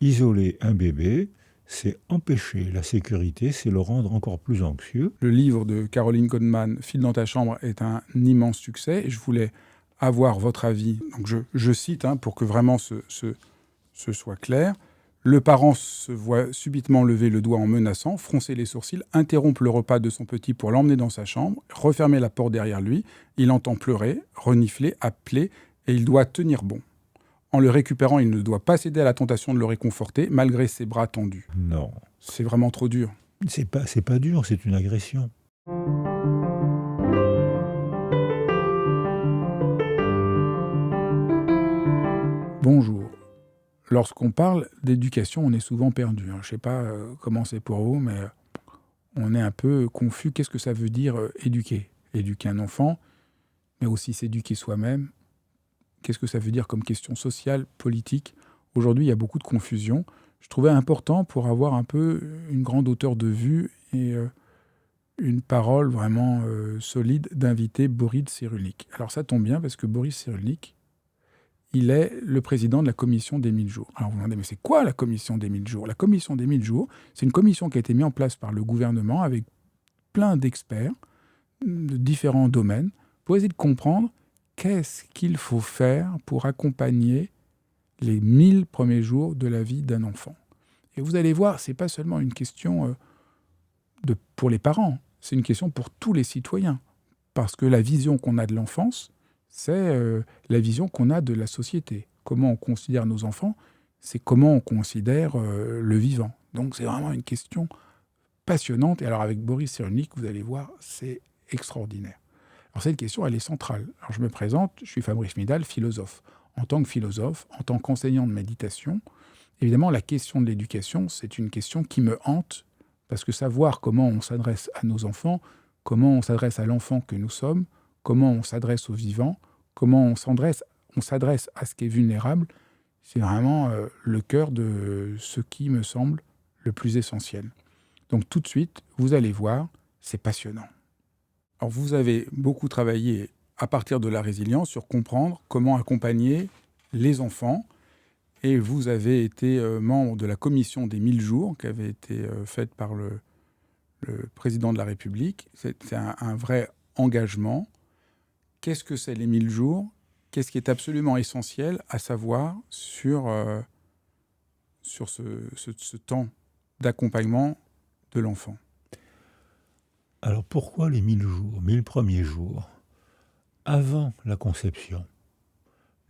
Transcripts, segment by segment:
Isoler un bébé, c'est empêcher la sécurité, c'est le rendre encore plus anxieux. Le livre de Caroline Goldman, File dans ta chambre, est un immense succès. Et je voulais avoir votre avis. Donc je cite, pour que vraiment ce soit clair. Le parent se voit subitement lever le doigt en menaçant, froncer les sourcils, interrompre le repas de son petit pour l'emmener dans sa chambre, refermer la porte derrière lui. Il entend pleurer, renifler, appeler, et il doit tenir bon. En le récupérant, il ne doit pas céder à la tentation de le réconforter, malgré ses bras tendus. Non, C'est vraiment trop dur. c'est pas dur, c'est une agression. Bonjour. Lorsqu'on parle d'éducation, on est souvent perdu. Je ne sais pas comment c'est pour vous, mais on est un peu confus. Qu'est-ce que ça veut dire éduquer ? Éduquer un enfant, mais aussi s'éduquer soi-même. Qu'est-ce que ça veut dire comme question sociale, politique ? Aujourd'hui, il y a beaucoup de confusion. Je trouvais important, pour avoir un peu une grande hauteur de vue et une parole vraiment solide, d'inviter Boris Cyrulnik. Alors ça tombe bien parce que Boris Cyrulnik, il est le président de la commission des 1000 jours. Alors vous vous demandez, mais c'est quoi la commission des 1000 jours ? La commission des 1000 jours, c'est une commission qui a été mise en place par le gouvernement avec plein d'experts de différents domaines pour essayer de comprendre qu'est-ce qu'il faut faire pour accompagner les 1000 premiers jours de la vie d'un enfant. Et vous allez voir, ce n'est pas seulement une question pour les parents, c'est une question pour tous les citoyens. Parce que la vision qu'on a de l'enfance, c'est la vision qu'on a de la société. Comment on considère nos enfants, c'est comment on considère le vivant. Donc c'est vraiment une question passionnante. Et alors avec Boris Cyrulnik, vous allez voir, c'est extraordinaire. Alors cette question, elle est centrale. Alors je me présente, je suis Fabrice Midal, philosophe. En tant que philosophe, en tant qu'enseignant de méditation, évidemment, la question de l'éducation, c'est une question qui me hante, parce que savoir comment on s'adresse à nos enfants, comment on s'adresse à l'enfant que nous sommes, comment on s'adresse aux vivants, comment on s'adresse à ce qui est vulnérable, c'est vraiment le cœur de ce qui me semble le plus essentiel. Donc tout de suite, vous allez voir, c'est passionnant. Alors vous avez beaucoup travaillé à partir de la résilience sur comprendre comment accompagner les enfants, et vous avez été membre de la commission des 1000 jours qui avait été faite par le président de la République. C'est un vrai engagement. Qu'est-ce que c'est les 1000 jours ? Qu'est-ce qui est absolument essentiel à savoir sur ce temps d'accompagnement de l'enfant ? Alors pourquoi les 1000 jours, 1000 premiers jours ? Avant la conception,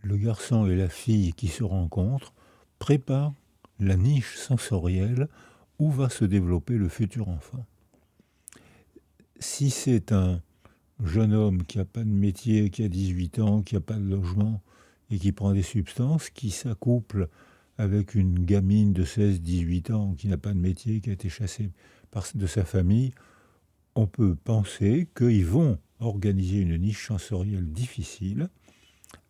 le garçon et la fille qui se rencontrent préparent la niche sensorielle où va se développer le futur enfant. Si c'est un jeune homme qui n'a pas de métier, qui a 18 ans, qui n'a pas de logement et qui prend des substances, qui s'accouple avec une gamine de 16-18 ans qui n'a pas de métier, qui a été chassée de sa famille, on peut penser qu'ils vont organiser une niche sensorielle difficile,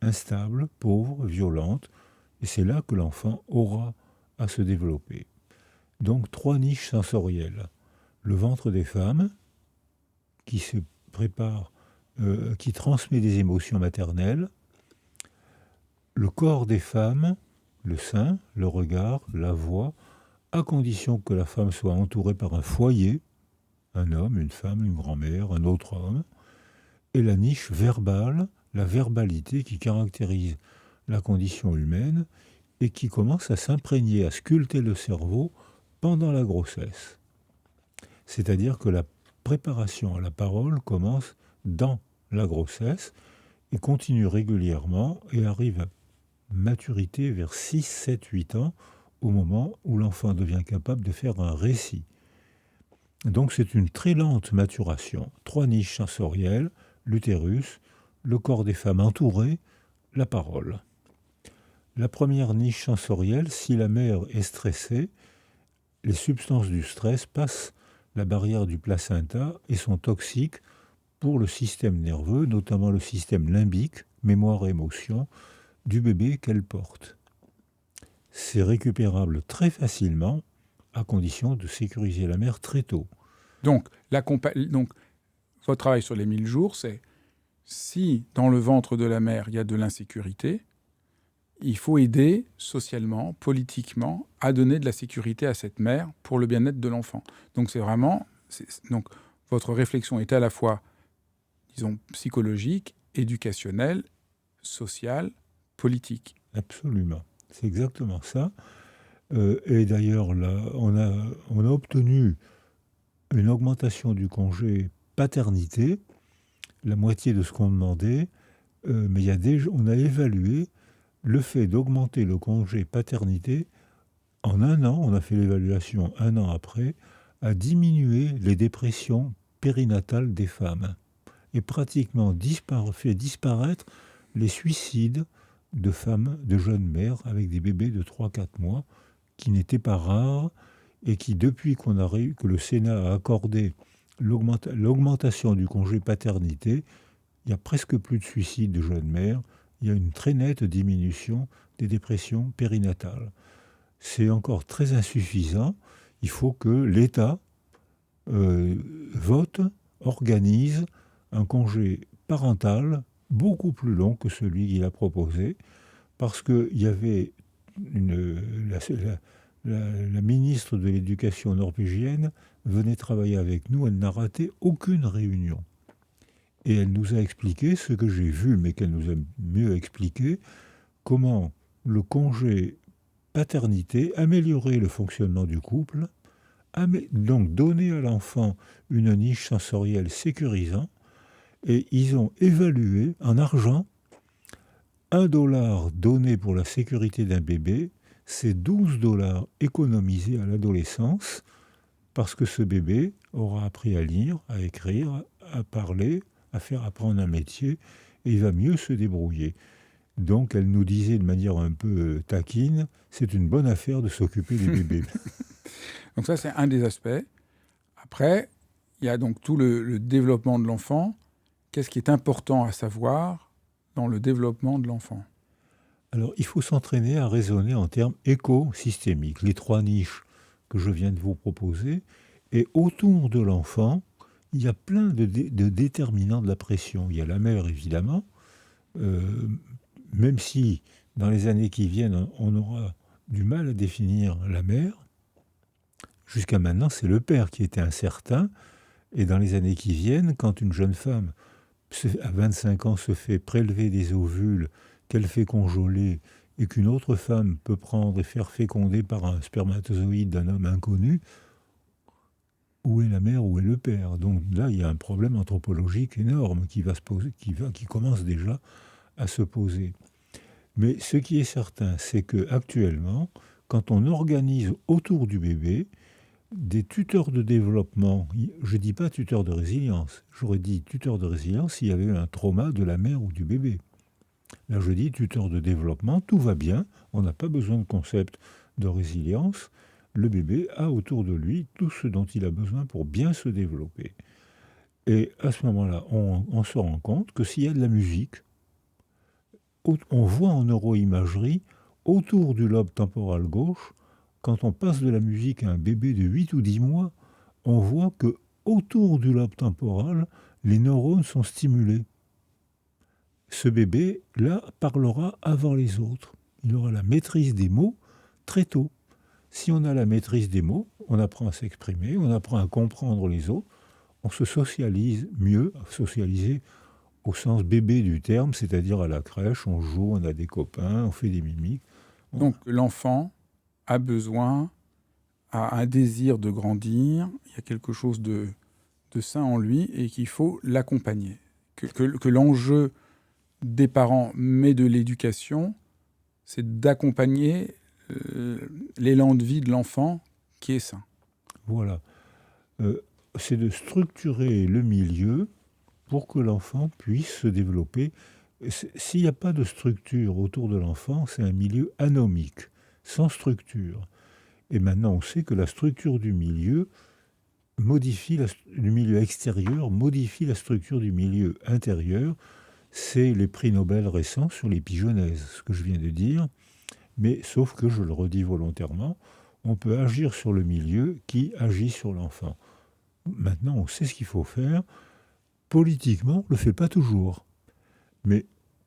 instable, pauvre, violente, et c'est là que l'enfant aura à se développer. Donc 3 niches sensorielles. Le ventre des femmes, qui se prépare, qui transmet des émotions maternelles, le corps des femmes, le sein, le regard, la voix, à condition que la femme soit entourée par un foyer, un homme, une femme, une grand-mère, un autre homme, et la niche verbale, la verbalité qui caractérise la condition humaine et qui commence à s'imprégner, à sculpter le cerveau pendant la grossesse. C'est-à-dire que la préparation à la parole commence dans la grossesse et continue régulièrement et arrive à maturité vers 6, 7, 8 ans, au moment où l'enfant devient capable de faire un récit. Donc c'est une très lente maturation. 3 niches sensorielles, l'utérus, le corps des femmes entouré, la parole. La première niche sensorielle, si la mère est stressée, les substances du stress passent la barrière du placenta et sont toxiques pour le système nerveux, notamment le système limbique, mémoire et émotion, du bébé qu'elle porte. C'est récupérable très facilement, à condition de sécuriser la mère très tôt. Donc votre travail sur les 1000 jours, c'est si dans le ventre de la mère, il y a de l'insécurité, il faut aider socialement, politiquement, à donner de la sécurité à cette mère pour le bien-être de l'enfant. Donc c'est vraiment... donc votre réflexion est à la fois, disons, psychologique, éducationnelle, sociale, politique. Absolument. C'est exactement ça. Et d'ailleurs, là, on a obtenu une augmentation du congé paternité, la moitié de ce qu'on demandait, mais on a évalué le fait d'augmenter le congé paternité en un an, on a fait l'évaluation un an après, a diminué les dépressions périnatales des femmes et pratiquement fait disparaître les suicides de femmes, de jeunes mères avec des bébés de 3-4 mois qui n'étaient pas rares et qui, depuis que le Sénat a accordé l'augmentation du congé paternité, il n'y a presque plus de suicides de jeunes mères, il y a une très nette diminution des dépressions périnatales. C'est encore très insuffisant. Il faut que l'État vote, organise un congé parental beaucoup plus long que celui qu'il a proposé, parce qu'il y avait la ministre de l'Éducation norvégienne venait travailler avec nous, elle n'a raté aucune réunion. Et elle nous a expliqué ce que j'ai vu, mais qu'elle nous a mieux expliqué, comment le congé paternité améliorait le fonctionnement du couple, donc donner à l'enfant une niche sensorielle sécurisante, et ils ont évalué en argent $1 donné pour la sécurité d'un bébé, c'est $12 économisés à l'adolescence, parce que ce bébé aura appris à lire, à écrire, à parler, à faire apprendre un métier, et il va mieux se débrouiller. Donc elle nous disait de manière un peu taquine, c'est une bonne affaire de s'occuper des bébés. Donc ça, c'est un des aspects. Après, il y a donc tout le développement de l'enfant. Qu'est-ce qui est important à savoir dans le développement de l'enfant ? Alors, il faut s'entraîner à raisonner en termes écosystémiques, les 3 niches que je viens de vous proposer. Et autour de l'enfant, il y a plein de déterminants de la pression. Il y a la mère, évidemment, même si dans les années qui viennent, on aura du mal à définir la mère. Jusqu'à maintenant, c'est le père qui était incertain. Et dans les années qui viennent, quand une jeune femme à 25 ans se fait prélever des ovules, qu'elle fait congeler, et qu'une autre femme peut prendre et faire féconder par un spermatozoïde d'un homme inconnu, où est la mère, où est le père? Donc là, il y a un problème anthropologique énorme qui va se poser, qui commence déjà à se poser. Mais ce qui est certain, c'est qu'actuellement, quand on organise autour du bébé des tuteurs de développement, je ne dis pas tuteurs de résilience, j'aurais dit tuteurs de résilience s'il y avait eu un trauma de la mère ou du bébé. Là, je dis tuteur de développement, tout va bien, on n'a pas besoin de concept de résilience, le bébé a autour de lui tout ce dont il a besoin pour bien se développer. Et à ce moment-là, on se rend compte que s'il y a de la musique, on voit en neuroimagerie, autour du lobe temporal gauche, quand on passe de la musique à un bébé de 8 ou 10 mois, on voit que autour du lobe temporal, les neurones sont stimulés. Ce bébé-là parlera avant les autres. Il aura la maîtrise des mots très tôt. Si on a la maîtrise des mots, on apprend à s'exprimer, on apprend à comprendre les autres, on se socialise mieux, socialiser au sens bébé du terme, c'est-à-dire à la crèche, on joue, on a des copains, on fait des mimiques. Donc l'enfant a besoin, a un désir de grandir, il y a quelque chose de sain en lui et qu'il faut l'accompagner. Que l'enjeu des parents, mais de l'éducation, c'est d'accompagner l'élan de vie de l'enfant qui est sain. Voilà. C'est de structurer le milieu pour que l'enfant puisse se développer. S'il n'y a pas de structure autour de l'enfant, c'est un milieu anomique, sans structure. Et maintenant, on sait que la structure du milieu du milieu extérieur modifie la structure du milieu intérieur. C'est les prix Nobel récents sur l'épigenèse, ce que je viens de dire. Mais sauf que, je le redis volontairement, on peut agir sur le milieu qui agit sur l'enfant. Maintenant, on sait ce qu'il faut faire. Politiquement, on ne le fait pas toujours. Mais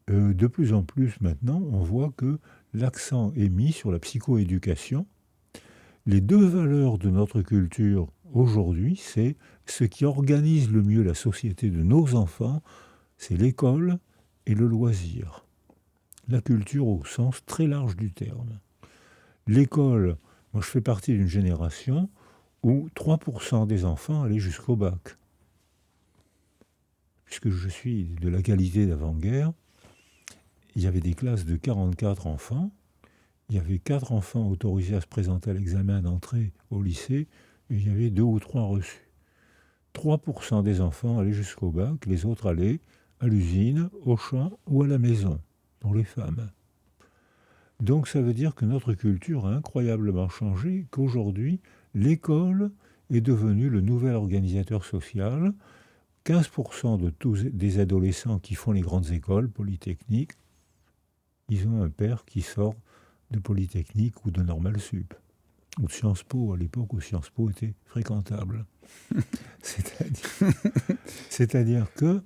de plus en plus maintenant, on voit que l'accent est mis sur la psychoéducation. Les deux valeurs de notre culture aujourd'hui, c'est ce qui organise le mieux la société de nos enfants, c'est l'école et le loisir. La culture au sens très large du terme. L'école, moi je fais partie d'une génération où 3% des enfants allaient jusqu'au bac. Puisque je suis de la qualité d'avant-guerre, il y avait des classes de 44 enfants, il y avait 4 enfants autorisés à se présenter à l'examen d'entrée au lycée, et il y avait 2 ou 3 reçus. 3% des enfants allaient jusqu'au bac, les autres allaient à l'usine, au champ ou à la maison, pour les femmes. Donc ça veut dire que notre culture a incroyablement changé, qu'aujourd'hui, l'école est devenue le nouvel organisateur social. 15% de tous des adolescents qui font les grandes écoles polytechniques, ils ont un père qui sort de Polytechnique ou de Normal Sup, ou de Sciences Po, à l'époque où Sciences Po était fréquentable. C'est-à-dire que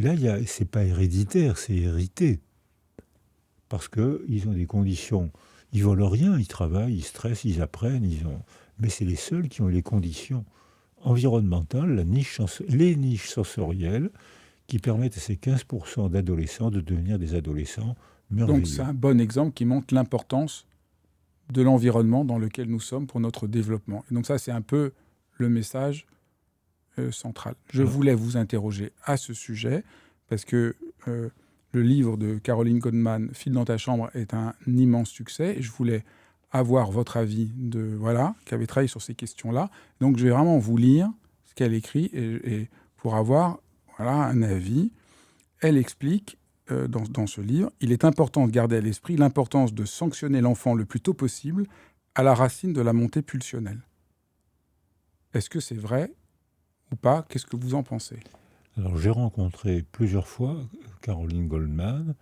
là, c'est pas héréditaire, c'est hérité. Parce qu'ils ont des conditions, ils volent rien, ils travaillent, ils stressent, ils apprennent, mais c'est les seuls qui ont les conditions environnementales, les niches sensorielles, qui permettent à ces 15% d'adolescents de devenir des adolescents merveilleux. Donc c'est un bon exemple qui montre l'importance de l'environnement dans lequel nous sommes pour notre développement. Et donc ça, c'est un peu le message central. Je voulais vous interroger à ce sujet, parce que le livre de Caroline Goldman, File dans ta chambre, est un immense succès. Et je voulais avoir votre avis qui avait travaillé sur ces questions-là. Donc je vais vraiment vous lire ce qu'elle écrit et pour avoir un avis. Elle explique dans ce livre, il est important de garder à l'esprit l'importance de sanctionner l'enfant le plus tôt possible à la racine de la montée pulsionnelle. Est-ce que c'est vrai ou pas? Qu'est-ce que vous en pensez? Alors j'ai rencontré plusieurs fois Caroline Goldman,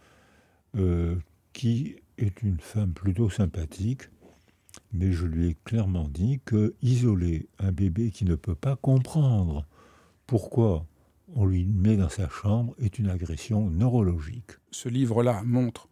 qui est une femme plutôt sympathique, mais je lui ai clairement dit que isoler un bébé qui ne peut pas comprendre pourquoi on lui met dans sa chambre est une agression neurologique. Ce livre-là montre,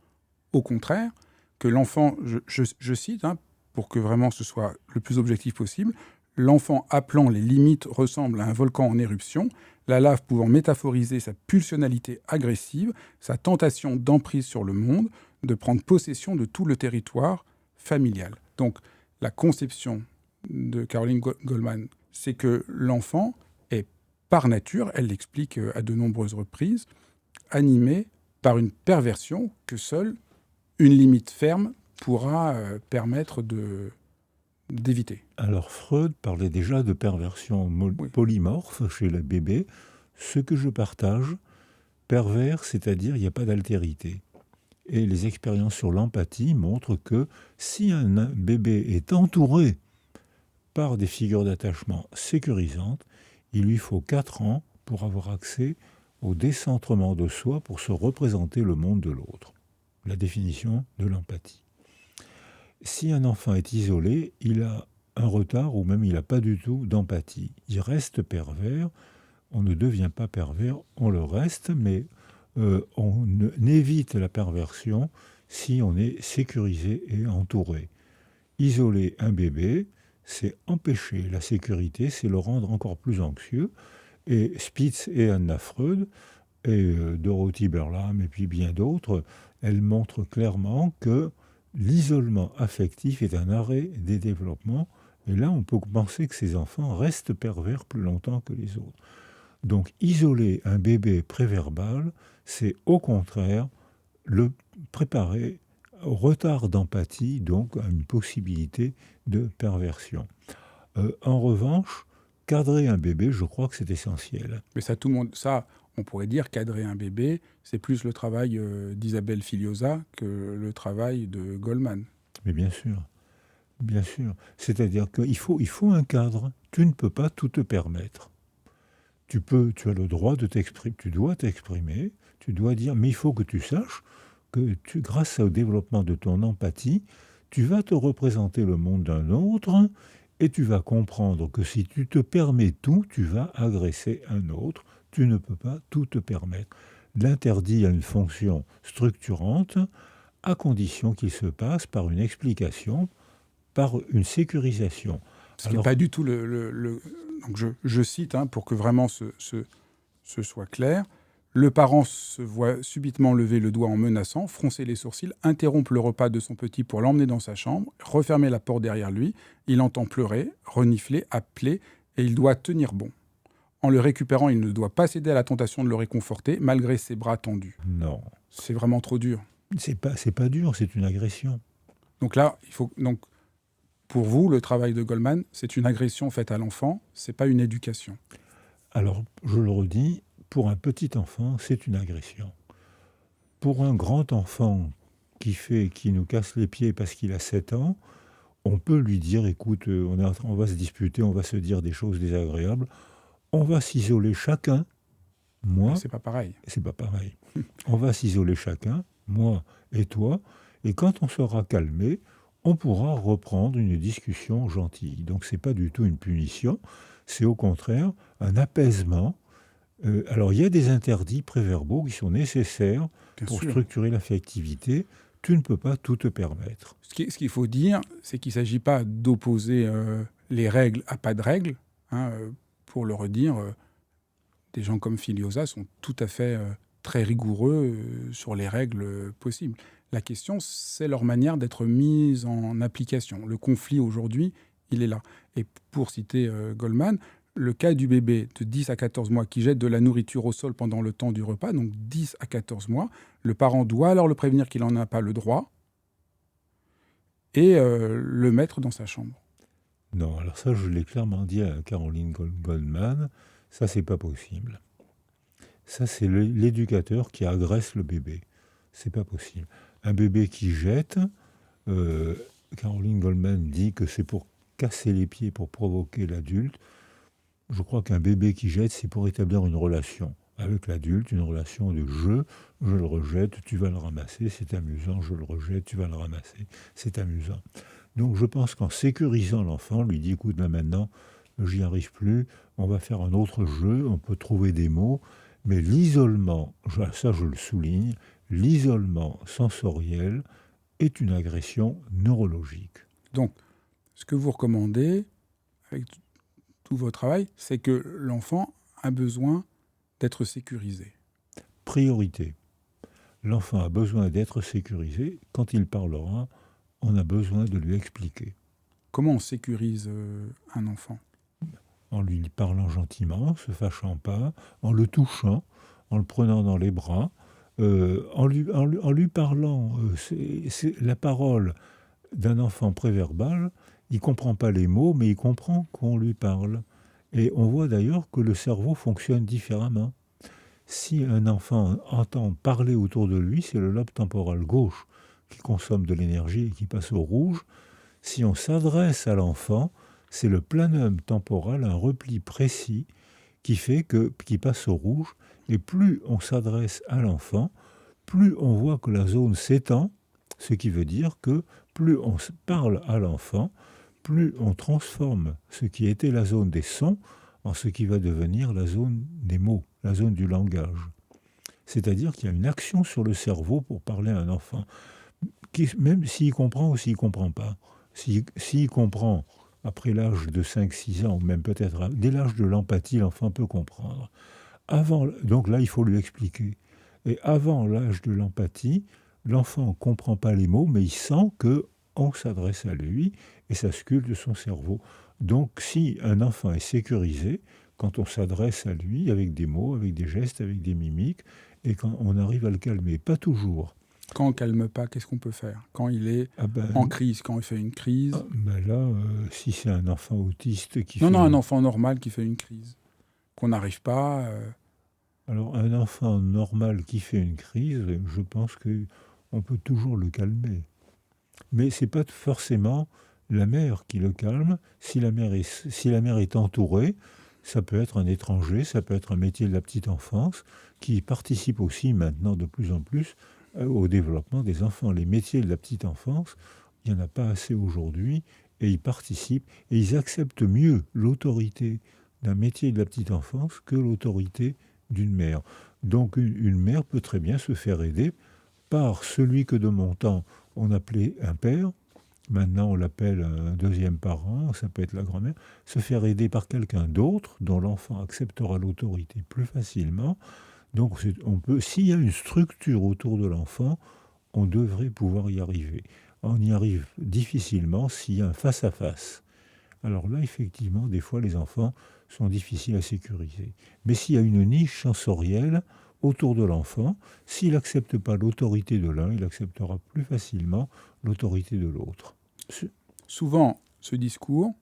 au contraire, que l'enfant, je cite, pour que vraiment ce soit le plus objectif possible, l'enfant appelant les limites ressemble à un volcan en éruption, la lave pouvant métaphoriser sa pulsionalité agressive, sa tentation d'emprise sur le monde, de prendre possession de tout le territoire familial. Donc, la conception de Caroline Goldman, c'est que l'enfant est, par nature, elle l'explique à de nombreuses reprises, animé par une perversion que seule une limite ferme pourra permettre d'éviter. Alors Freud parlait déjà de perversion polymorphe chez le bébé. Ce que je partage, pervers, c'est-à-dire il n'y a pas d'altérité. Et les expériences sur l'empathie montrent que si un bébé est entouré par des figures d'attachement sécurisantes, il lui faut 4 ans pour avoir accès au décentrement de soi pour se représenter le monde de l'autre. La définition de l'empathie. Si un enfant est isolé, il a un retard ou même il n'a pas du tout d'empathie. Il reste pervers, on ne devient pas pervers, on le reste, mais on évite la perversion si on est sécurisé et entouré. Isoler un bébé, c'est empêcher la sécurité, c'est le rendre encore plus anxieux. Et Spitz et Anna Freud, et Dorothy Berlam, et puis bien d'autres, elles montrent clairement que l'isolement affectif est un arrêt des développements. Et là, on peut penser que ces enfants restent pervers plus longtemps que les autres. Donc, isoler un bébé préverbal, c'est au contraire le préparer au retard d'empathie, donc à une possibilité de perversion. En revanche, cadrer un bébé, je crois que c'est essentiel. Mais ça, tout le monde, ça, on pourrait dire cadrer un bébé, c'est plus le travail d'Isabelle Filiosa que le travail de Goldman. Mais bien sûr. Bien sûr. C'est-à-dire qu'il faut un cadre. Tu ne peux pas tout te permettre. Tu as le droit de t'exprimer, tu dois t'exprimer, tu dois dire, mais il faut que tu saches que grâce au développement de ton empathie, tu vas te représenter le monde d'un autre et tu vas comprendre que si tu te permets tout, tu vas agresser un autre. Tu ne peux pas tout te permettre. L'interdit a une fonction structurante. à condition qu'il se passe par une explication, par une sécurisation. Ce qui n'est pas du tout Donc je cite, pour que vraiment ce soit clair. Le parent se voit subitement lever le doigt en menaçant, froncer les sourcils, interrompre le repas de son petit pour l'emmener dans sa chambre, refermer la porte derrière lui. Il entend pleurer, renifler, appeler, et il doit tenir bon. En le récupérant, il ne doit pas céder à la tentation de le réconforter, malgré ses bras tendus. Non. C'est vraiment trop dur. C'est pas dur, c'est une agression. Donc là, pour vous, le travail de Goleman, c'est une agression faite à l'enfant, c'est pas une éducation. Alors, je le redis, pour un petit enfant, c'est une agression. Pour un grand enfant qui nous casse les pieds parce qu'il a 7 ans, on peut lui dire, écoute, on va se disputer, on va se dire des choses désagréables, on va s'isoler chacun, moi... C'est pas pareil. C'est pas pareil. On va s'isoler chacun, moi et toi, et quand on sera calmé, on pourra reprendre une discussion gentille. Donc c'est pas du tout une punition, c'est au contraire un apaisement. Alors il y a des interdits préverbaux qui sont nécessaires pour structurer l'affectivité. Tu ne peux pas tout te permettre. Ce qu'il faut dire, c'est qu'il ne s'agit pas d'opposer les règles à pas de règles. Pour le redire, des gens comme Filiosa sont tout à fait très rigoureux sur les règles possibles. La question, c'est leur manière d'être mise en application. Le conflit aujourd'hui, il est là. Et pour citer Goleman, le cas du bébé de 10 à 14 mois qui jette de la nourriture au sol pendant le temps du repas, donc 10 à 14 mois, le parent doit alors le prévenir qu'il n'en a pas le droit et le mettre dans sa chambre. Non, alors ça, je l'ai clairement dit à Caroline Goleman, ça, c'est pas possible. Ça, c'est l'éducateur qui agresse le bébé. C'est pas possible. Un bébé qui jette, Caroline Goleman dit que c'est pour casser les pieds, pour provoquer l'adulte. Je crois qu'un bébé qui jette, c'est pour établir une relation avec l'adulte, une relation de jeu. Je le rejette, tu vas le ramasser, c'est amusant. Je le rejette, tu vas le ramasser, c'est amusant. Donc je pense qu'en sécurisant l'enfant, on lui dit, écoute, là maintenant, j'y arrive plus, on va faire un autre jeu, on peut trouver des mots, mais l'isolement, ça je le souligne, l'isolement sensoriel est une agression neurologique. Donc, ce que vous recommandez, avec tout votre travail, c'est que l'enfant a besoin d'être sécurisé. Priorité. L'enfant a besoin d'être sécurisé. Quand il parlera, on a besoin de lui expliquer. Comment on sécurise un enfant ? En lui parlant gentiment, en ne se fâchant pas, en le touchant, en le prenant dans les bras, en lui parlant. C'est la parole d'un enfant préverbal, il ne comprend pas les mots, mais il comprend qu'on lui parle. Et on voit d'ailleurs que le cerveau fonctionne différemment. Si un enfant entend parler autour de lui, c'est le lobe temporal gauche qui consomme de l'énergie et qui passe au rouge. Si on s'adresse à l'enfant, c'est le planum temporal, un repli précis qui fait qui passe au rouge. Et plus on s'adresse à l'enfant, plus on voit que la zone s'étend, ce qui veut dire que plus on parle à l'enfant, plus on transforme ce qui était la zone des sons en ce qui va devenir la zone des mots, la zone du langage. C'est-à-dire qu'il y a une action sur le cerveau pour parler à un enfant, même s'il comprend ou s'il ne comprend pas. S'il comprend après l'âge de 5-6 ans, ou même peut-être dès l'âge de l'empathie, l'enfant peut comprendre. Donc là, il faut lui expliquer. Et avant l'âge de l'empathie, l'enfant ne comprend pas les mots, mais il sent qu'on s'adresse à lui et ça sculpte son cerveau. Donc si un enfant est sécurisé, quand on s'adresse à lui avec des mots, avec des gestes, avec des mimiques, et quand on arrive à le calmer, pas toujours. Quand on ne calme pas, qu'est-ce qu'on peut faire ? Quand il est en crise, quand il fait une crise là, si c'est un enfant autiste qui Non, un enfant normal qui fait une crise, qu'on n'arrive pas... Alors, un enfant normal qui fait une crise, je pense qu'on peut toujours le calmer. Mais ce n'est pas forcément la mère qui le calme. Si la mère est entourée, ça peut être un étranger, ça peut être un métier de la petite enfance, qui participe aussi maintenant de plus en plus au développement des enfants. Les métiers de la petite enfance, il n'y en a pas assez aujourd'hui, et ils participent, et ils acceptent mieux l'autorité d'un métier de la petite enfance que l'autorité d'une mère. Donc une mère peut très bien se faire aider par celui que de mon temps on appelait un père, maintenant on l'appelle un deuxième parent, ça peut être la grand-mère, se faire aider par quelqu'un d'autre dont l'enfant acceptera l'autorité plus facilement. Donc s'il y a une structure autour de l'enfant, on devrait pouvoir y arriver. On y arrive difficilement s'il y a un face-à-face. Alors là, effectivement, des fois, les enfants sont difficiles à sécuriser. Mais s'il y a une niche sensorielle autour de l'enfant, s'il n'accepte pas l'autorité de l'un, il acceptera plus facilement l'autorité de l'autre. Souvent, ce discours,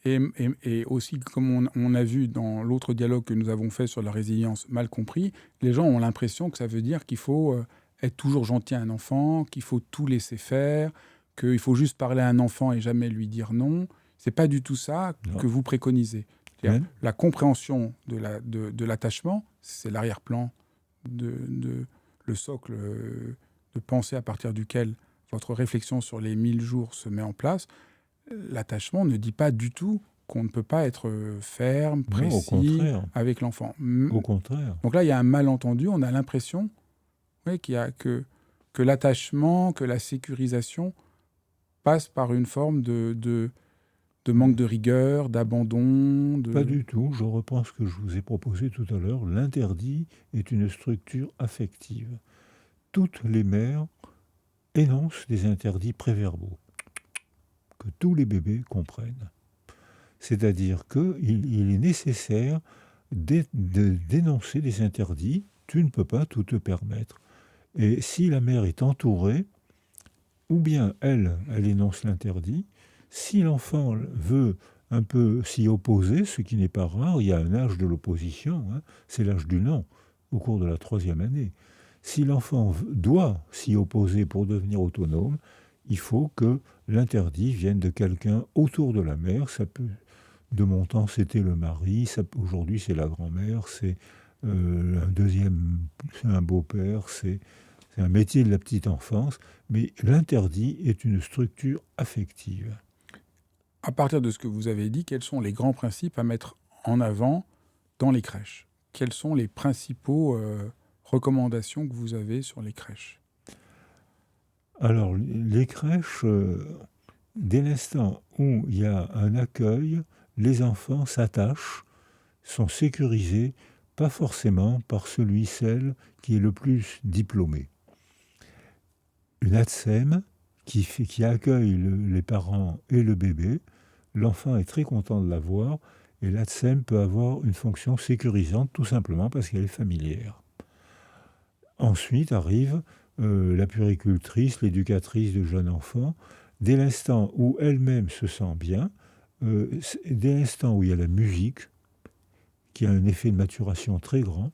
et aussi comme on a vu dans l'autre dialogue que nous avons fait sur la résilience mal compris, les gens ont l'impression que ça veut dire qu'il faut être toujours gentil à un enfant, qu'il faut tout laisser faire, qu'il faut juste parler à un enfant et jamais lui dire non. C'est pas du tout ça que vous préconisez. La compréhension de l'attachement, c'est l'arrière-plan, le socle de pensée à partir duquel votre réflexion sur les 1000 jours se met en place. L'attachement ne dit pas du tout qu'on ne peut pas être ferme, précis avec l'enfant. Au contraire. Donc là, il y a un malentendu. On a l'impression que l'attachement, que la sécurisation passe par une forme de manque de rigueur, d'abandon. Pas du tout. Je reprends ce que je vous ai proposé tout à l'heure. L'interdit est une structure affective. Toutes les mères énoncent des interdits préverbaux que tous les bébés comprennent. C'est-à-dire qu'il est nécessaire de dénoncer des interdits. Tu ne peux pas tout te permettre. Et si la mère est entourée, ou bien elle énonce l'interdit, si l'enfant veut un peu s'y opposer, ce qui n'est pas rare, il y a un âge de l'opposition, c'est l'âge du non, au cours de la 3e année. Si l'enfant doit s'y opposer pour devenir autonome, il faut que l'interdit vienne de quelqu'un autour de la mère. Ça peut, de mon temps, c'était le mari, aujourd'hui c'est la grand-mère, c'est un beau-père, c'est un métier de la petite enfance, mais l'interdit est une structure affective. À partir de ce que vous avez dit, quels sont les grands principes à mettre en avant dans les crèches? Quelles sont les principaux recommandations que vous avez sur les crèches? Alors, les crèches, dès l'instant où il y a un accueil, les enfants s'attachent, sont sécurisés, pas forcément par celle qui est le plus diplômé. Une ATSEM qui accueille les parents et le bébé, l'enfant est très content de l'avoir, et l'ATSEM peut avoir une fonction sécurisante tout simplement parce qu'elle est familière. Ensuite arrive la puéricultrice, l'éducatrice de jeunes enfants, dès l'instant où elle-même se sent bien, dès l'instant où il y a la musique, qui a un effet de maturation très grand,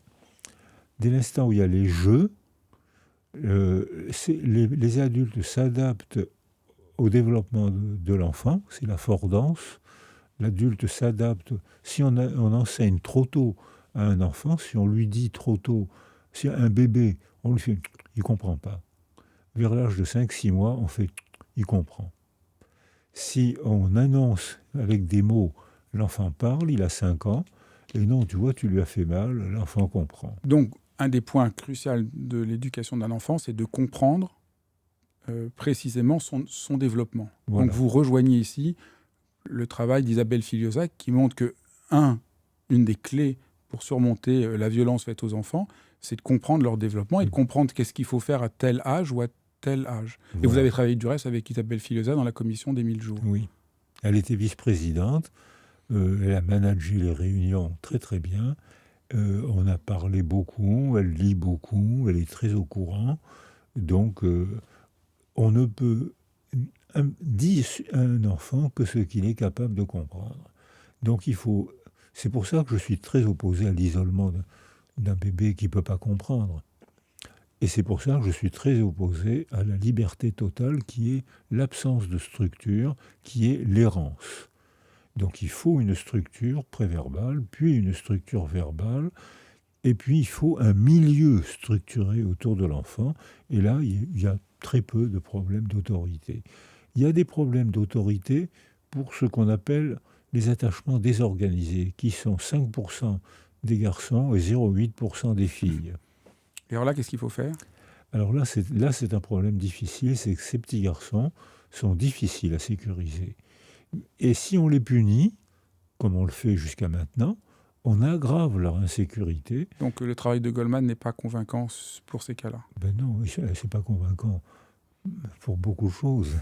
dès l'instant où il y a les jeux, les adultes s'adaptent au développement de l'enfant, c'est la fordance. L'adulte s'adapte. Si on enseigne trop tôt à un enfant, si on lui dit trop tôt, si un bébé, on lui fait, il ne comprend pas. Vers l'âge de 5-6 mois, on fait, il comprend. Si on annonce avec des mots, l'enfant parle, il a 5 ans, et non, tu vois, tu lui as fait mal, l'enfant comprend. Donc, un des points cruciaux de l'éducation d'un enfant, c'est de comprendre précisément son développement. Voilà. Donc vous rejoignez ici le travail d'Isabelle Filiosa qui montre que, une des clés pour surmonter la violence faite aux enfants, c'est de comprendre leur développement et de comprendre qu'est-ce qu'il faut faire à tel âge ou à tel âge. Voilà. Et vous avez travaillé du reste avec Isabelle Filiosa dans la commission des 1000 jours. Oui, elle était vice-présidente, elle a managé les réunions très très bien. On a parlé beaucoup, elle lit beaucoup, elle est très au courant. Donc, on ne peut dire à un enfant que ce qu'il est capable de comprendre. Donc, c'est pour ça que je suis très opposé à l'isolement d'un bébé qui ne peut pas comprendre. Et c'est pour ça que je suis très opposé à la liberté totale qui est l'absence de structure, qui est l'errance. Donc il faut une structure préverbale, puis une structure verbale, et puis il faut un milieu structuré autour de l'enfant. Et là, il y a très peu de problèmes d'autorité. Il y a des problèmes d'autorité pour ce qu'on appelle les attachements désorganisés, qui sont 5% des garçons et 0,8% des filles. Et alors là, qu'est-ce qu'il faut faire ? Alors là, c'est un problème difficile, c'est que ces petits garçons sont difficiles à sécuriser. Et si on les punit, comme on le fait jusqu'à maintenant, on aggrave leur insécurité. Donc le travail de Goldman n'est pas convaincant pour ces cas-là. Ben non, c'est pas convaincant pour beaucoup de choses.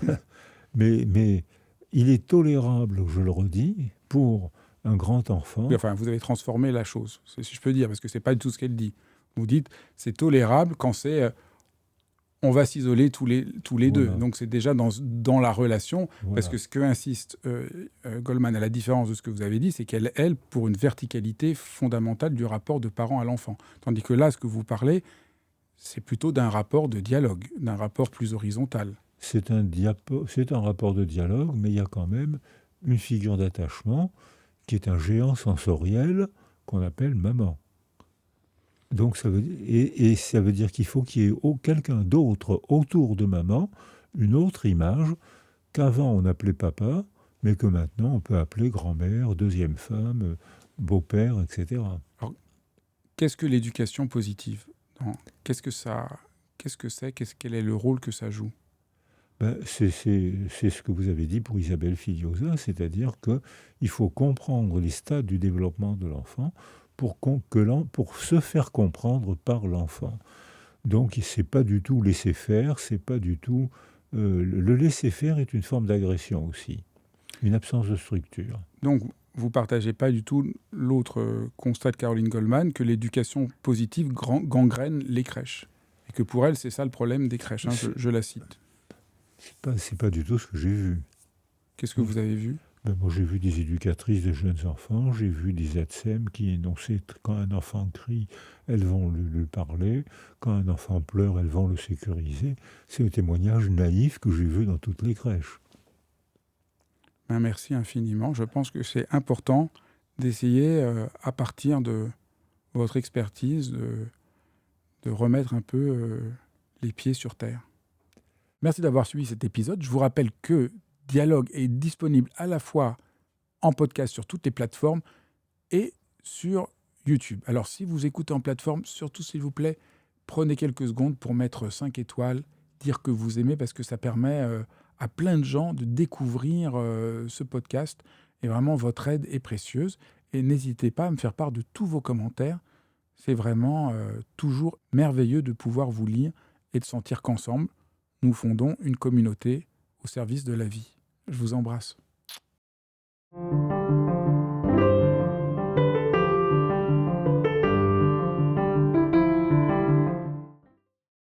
mais il est tolérable, je le redis, pour un grand enfant. Oui, enfin, vous avez transformé la chose, si je peux dire, parce que c'est pas du tout ce qu'elle dit. Vous dites c'est tolérable quand c'est on va s'isoler tous les deux. Voilà. Donc c'est déjà dans la relation, Voilà. parce que ce que insiste Goldman, à la différence de ce que vous avez dit, c'est qu'elle, pour une verticalité fondamentale du rapport de parent à l'enfant. Tandis que là, ce que vous parlez, c'est plutôt d'un rapport de dialogue, d'un rapport plus horizontal. C'est un rapport de dialogue, mais il y a quand même une figure d'attachement qui est un géant sensoriel qu'on appelle maman. Donc ça veut dire qu'il faut qu'il y ait quelqu'un d'autre autour de maman, une autre image qu'avant on appelait papa, mais que maintenant on peut appeler grand-mère, deuxième femme, beau-père, etc. Alors, qu'est-ce que l'éducation positive ? Qu'est-ce que c'est ? Quel est le rôle que ça joue ? Ben, c'est ce que vous avez dit pour Isabelle Filiosa, c'est-à-dire qu'il faut comprendre les stades du développement de l'enfant pour se faire comprendre par l'enfant. Donc, c'est pas du tout laisser faire, c'est pas du tout... le laisser faire est une forme d'agression aussi, une absence de structure. Donc, vous ne partagez pas du tout l'autre constat de Caroline Goldman, que l'éducation positive gangrène les crèches. Et que pour elle, c'est ça le problème des crèches. Je la cite. C'est pas du tout ce que j'ai vu. Qu'est-ce que vous avez vu ? Ben, moi, j'ai vu des éducatrices de jeunes enfants, j'ai vu des ATSEM qui énonçaient quand un enfant crie, elles vont lui parler, quand un enfant pleure, elles vont le sécuriser. C'est un témoignage naïf que j'ai vu dans toutes les crèches. Ben, merci infiniment. Je pense que c'est important d'essayer, à partir de votre expertise, de remettre un peu les pieds sur terre. Merci d'avoir suivi cet épisode. Je vous rappelle que Dialogue est disponible à la fois en podcast sur toutes les plateformes et sur YouTube. Alors, si vous écoutez en plateforme, surtout, s'il vous plaît, prenez quelques secondes pour mettre 5 étoiles, dire que vous aimez, parce que ça permet à plein de gens de découvrir ce podcast. Et vraiment, votre aide est précieuse. Et n'hésitez pas à me faire part de tous vos commentaires. C'est vraiment toujours merveilleux de pouvoir vous lire et de sentir qu'ensemble, nous fondons une communauté au service de la vie. Je vous embrasse.